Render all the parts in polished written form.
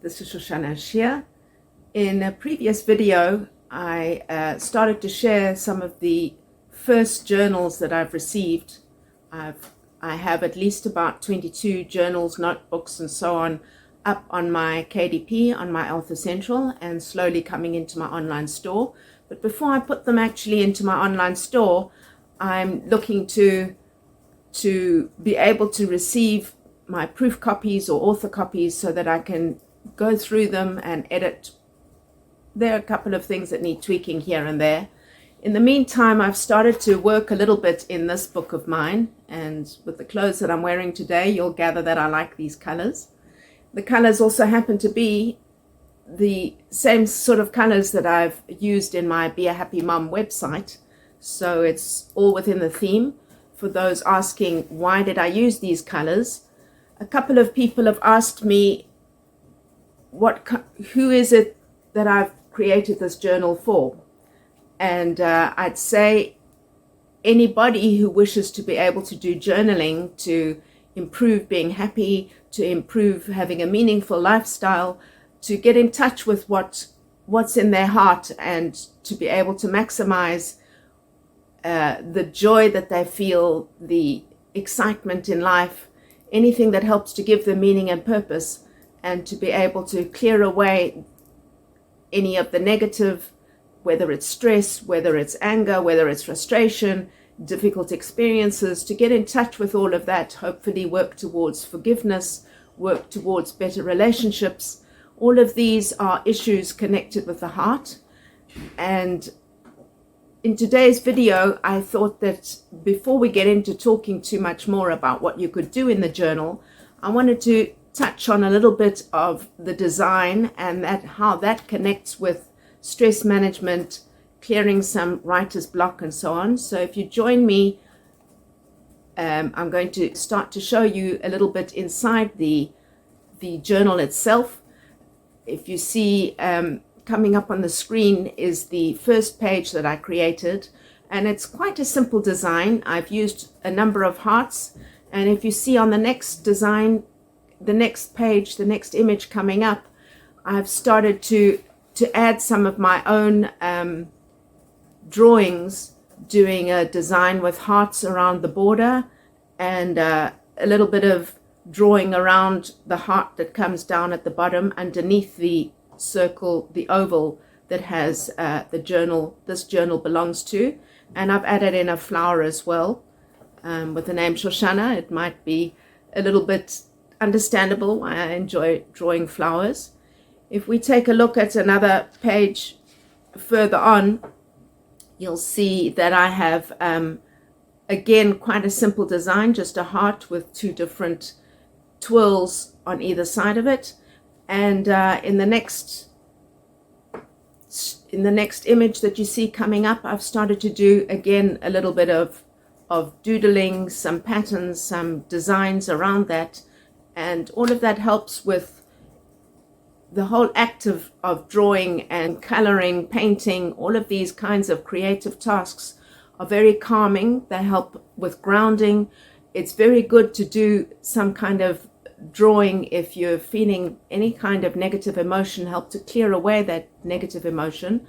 this is Shoshana Shia. In a previous video, I started to share some of the first journals that I've received. I have at least about 22 journals, notebooks, and so on up on my KDP, on my Alpha Central, and slowly coming into my online store. But before I put them actually into my online store, I'm looking to be able to receive my proof copies or author copies so that I can go through them and edit. There are a couple of things that need tweaking here and there. In the meantime, I've started to work a little bit in this book of mine, and with the clothes that I'm wearing today, you'll gather that I like these colors. The colors also happen to be the same sort of colors that I've used in my Be a Happy Mom website, so it's all within the theme. For those asking, why did I use these colors? A couple of people have asked me, who is it that I've created this journal for? And I'd say anybody who wishes to be able to do journaling to improve being happy, to improve having a meaningful lifestyle, to get in touch with what's in their heart, and to be able to maximize the joy that they feel, the excitement in life, anything that helps to give them meaning and purpose, and to be able to clear away any of the negative, whether it's stress, whether it's anger, whether it's frustration, difficult experiences, to get in touch with all of that, hopefully work towards forgiveness, work towards better relationships. All of these are issues connected with the heart. And in today's video, I thought that before we get into talking too much more about what you could do in the journal, I wanted to touch on a little bit of the design and how that connects with stress management, clearing some writer's block, and so on. So if you join me, I'm going to start to show you a little bit inside the journal itself. If you see coming up on the screen is the first page that I created, and it's quite a simple design. I've used a number of hearts, and if you see on the next design, the next page, the next image coming up, I've started to add some of my own drawings, doing a design with hearts around the border, and a little bit of drawing around the heart that comes down at the bottom underneath the circle, the oval that has this journal belongs to. And I've added in a flower as well with the name Shoshana. It might be a little bit understandable why I enjoy drawing flowers. If we take a look at another page further on, you'll see that I have again quite a simple design, just a heart with two different twirls on either side of it. And in the next image that you see coming up, I've started to do again a little bit of doodling, some patterns, some designs around that, and all of that helps with the whole act of drawing and coloring, painting. All of these kinds of creative tasks are very calming. They help with grounding. It's very good to do some kind of drawing if you're feeling any kind of negative emotion, help to clear away that negative emotion.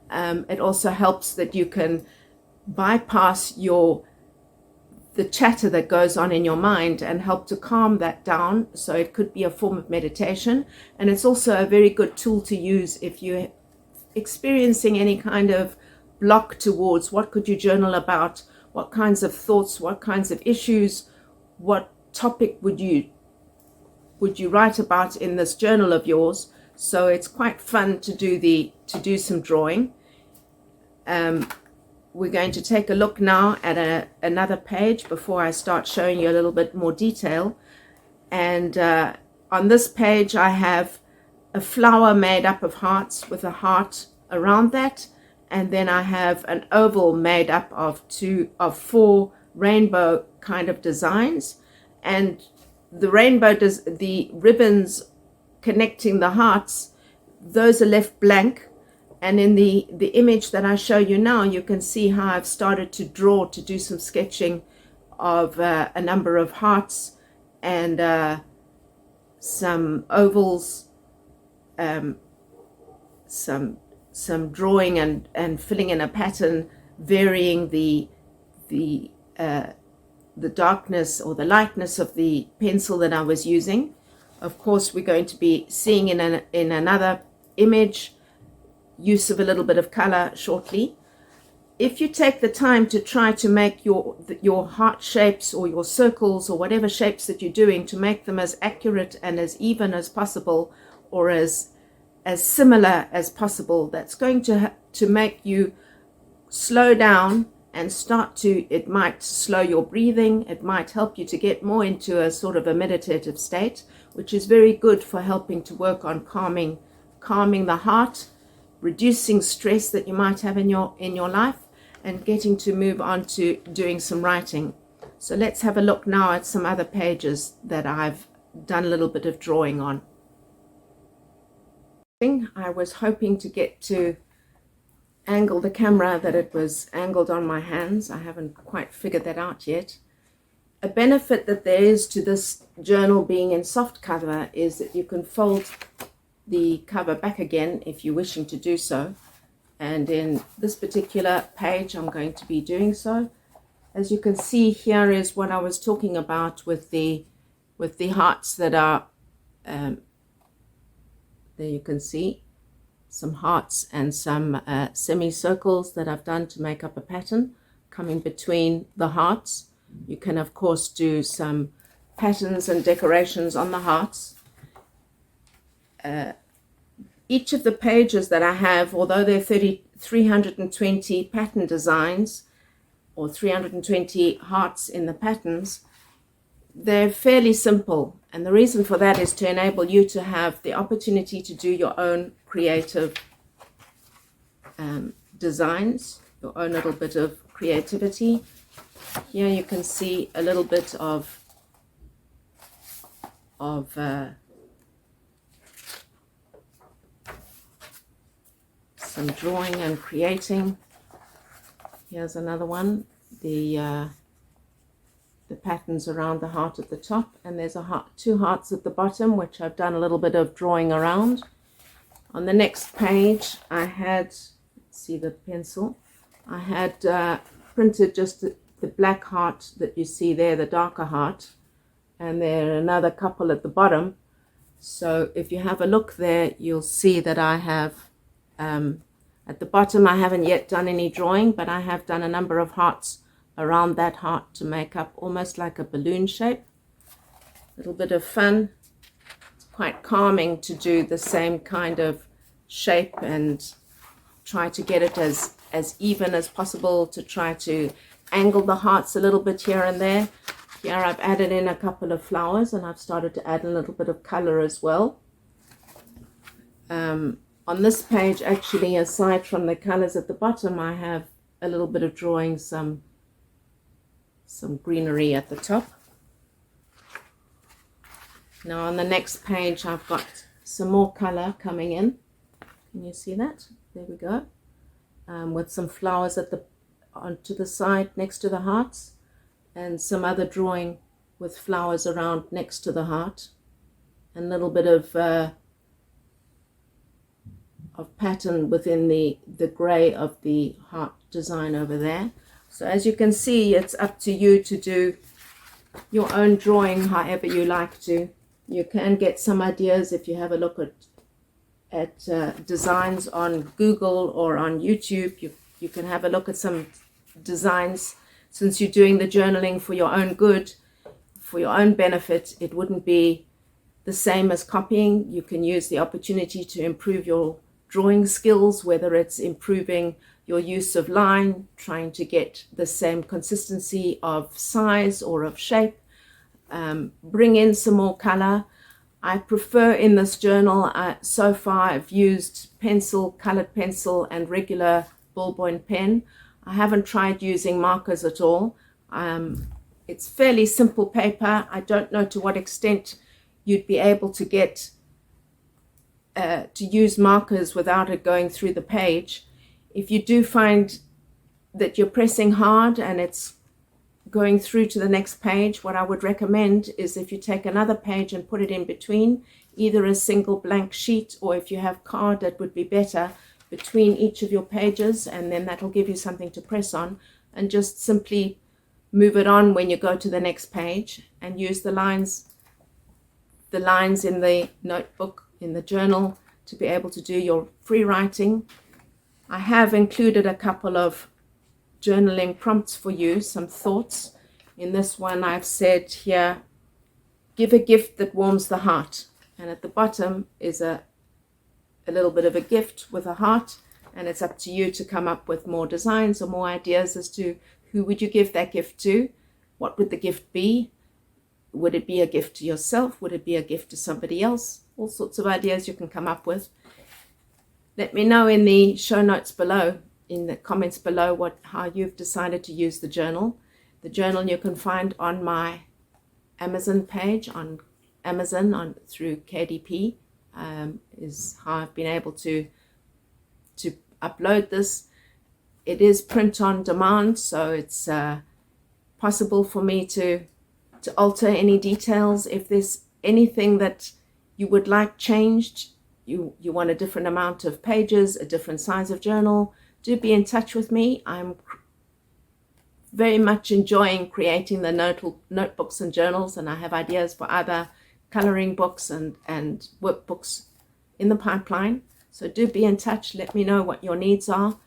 It also helps that you can bypass the chatter that goes on in your mind and help to calm that down. So it could be a form of meditation, and it's also a very good tool to use if you're experiencing any kind of block towards what could you journal about, what kinds of thoughts, what kinds of issues, what topic would you write about in this journal of yours. So it's quite fun to do some drawing. We're going to take a look now at another page before I start showing you a little bit more detail. And on this page I have a flower made up of hearts with a heart around that, and then I have an oval made up of four rainbow kind of designs, and the the ribbons connecting the hearts, those are left blank. And in the image that I show you now, you can see how I've started to do some sketching of a number of hearts and some ovals some drawing and filling in a pattern, varying the darkness or the lightness of the pencil that I was using. Of course, we're going to be seeing in another image use of a little bit of color shortly. If you take the time to try to make your heart shapes or your circles or whatever shapes that you're doing, to make them as accurate and as even as possible, or as similar as possible, that's going to make you slow down and it might slow your breathing. It might help you to get more into a sort of a meditative state, which is very good for helping to work on calming the heart, reducing stress that you might have in your life, and getting to move on to doing some writing. So let's have a look now at some other pages that I've done a little bit of drawing on. I was hoping to get to angle the camera that it was angled on my hands. I haven't quite figured that out yet. A benefit that there is to this journal being in soft cover is that you can fold the cover back again if you're wishing to do so. And in this particular page, I'm going to be doing so. As you can see, here is what I was talking about with the hearts that are, there you can see some hearts and some semicircles that I've done to make up a pattern coming between the hearts. You can, of course, do some patterns and decorations on the hearts. Each of the pages that I have, although there are 320 pattern designs or 320 hearts in the patterns, they're fairly simple. And the reason for that is to enable you to have the opportunity to do your own creative designs, your own little bit of creativity. Here you can see a little bit of some drawing and creating. Here's another one, the patterns around the heart at the top, and there's two hearts at the bottom, which I've done a little bit of drawing around. On the next page, I had, let's see the pencil, I had printed just the black heart that you see there, the darker heart, and there are another couple at the bottom. So if you have a look there, you'll see that I have at the bottom, I haven't yet done any drawing, but I have done a number of hearts around that heart to make up almost like a balloon shape. A little bit of fun. It's quite calming to do the same kind of shape and try to get it as even as possible, to try to angle the hearts a little bit here and there. Here I've added in a couple of flowers, and I've started to add a little bit of color as well. On this page, actually, aside from the colors at the bottom, I have a little bit of drawing some greenery at the top. Now on the next page, I've got some more color coming in. Can you see that? There we go. With some flowers onto the side next to the hearts, and some other drawing with flowers around next to the heart, and a little bit of pattern within the gray of the heart design over there. So as you can see, it's up to you to do your own drawing however you like to. You can get some ideas if you have a look at designs on Google or on YouTube. You can have a look at some designs. Since you're doing the journaling for your own good, for your own benefit, it wouldn't be the same as copying. You can use the opportunity to improve your drawing skills, whether it's improving your use of line, trying to get the same consistency of size or of shape, bring in some more color. I prefer in this journal, so far I've used pencil, colored pencil, and regular ballpoint pen. I haven't tried using markers at all. It's fairly simple paper. I don't know to what extent you'd be able to get to use markers without it going through the page. If you do find that you're pressing hard and it's going through to the next page, what I would recommend is if you take another page and put it in between, either a single blank sheet, or if you have card, that would be better, between each of your pages, and then that'll give you something to press on, and just simply move it on when you go to the next page, and use the lines in the notebook, in the journal, to be able to do your free writing. I have included a couple of journaling prompts for you, some thoughts. In this one I've said here, give a gift that warms the heart, and at the bottom is a little bit of a gift with a heart, and it's up to you to come up with more designs or more ideas as to who would you give that gift to. What would the gift be? Would it be a gift to yourself? Would it be a gift to somebody else? All sorts of ideas you can come up with. Let me know in the show notes below, in the comments below, how you've decided to use the journal. The journal you can find on my Amazon page, on Amazon through KDP, is how I've been able to upload this. It is print on demand, so it's possible for me to alter any details. If there's anything that you would like changed, you want a different amount of pages, a different size of journal, do be in touch with me. I'm very much enjoying creating the notebooks and journals, and I have ideas for other coloring books and workbooks in the pipeline. So do be in touch. Let me know what your needs are.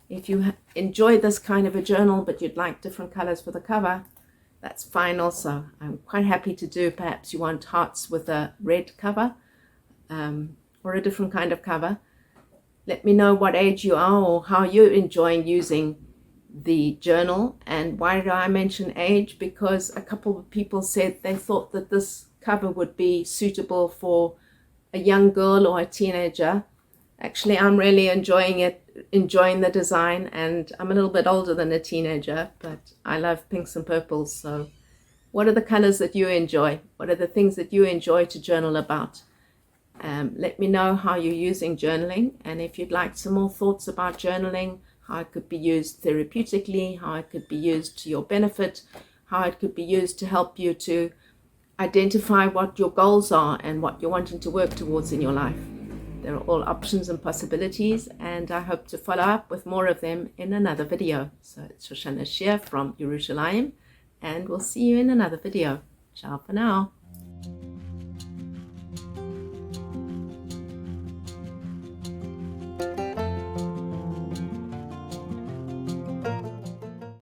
If you enjoy this kind of a journal but you'd like different colors for the cover, that's fine also. I'm quite happy to do, perhaps you want hearts with a red cover, or a different kind of cover. Let me know what age you are or how you're enjoying using the journal. And why did I mention age? Because a couple of people said they thought that this cover would be suitable for a young girl or a teenager. Actually, I'm really enjoying the design, and I'm a little bit older than a teenager, but I love pinks and purples. So what are the colors that you enjoy? What are the things that you enjoy to journal about? Let me know how you're using journaling, and if you'd like some more thoughts about journaling, how it could be used therapeutically, how it could be used to your benefit, how it could be used to help you to identify what your goals are and what you're wanting to work towards in your life. They're all options and possibilities, and I hope to follow up with more of them in another video. So it's Shoshana Shir from Yerushalayim, and we'll see you in another video. Ciao for now.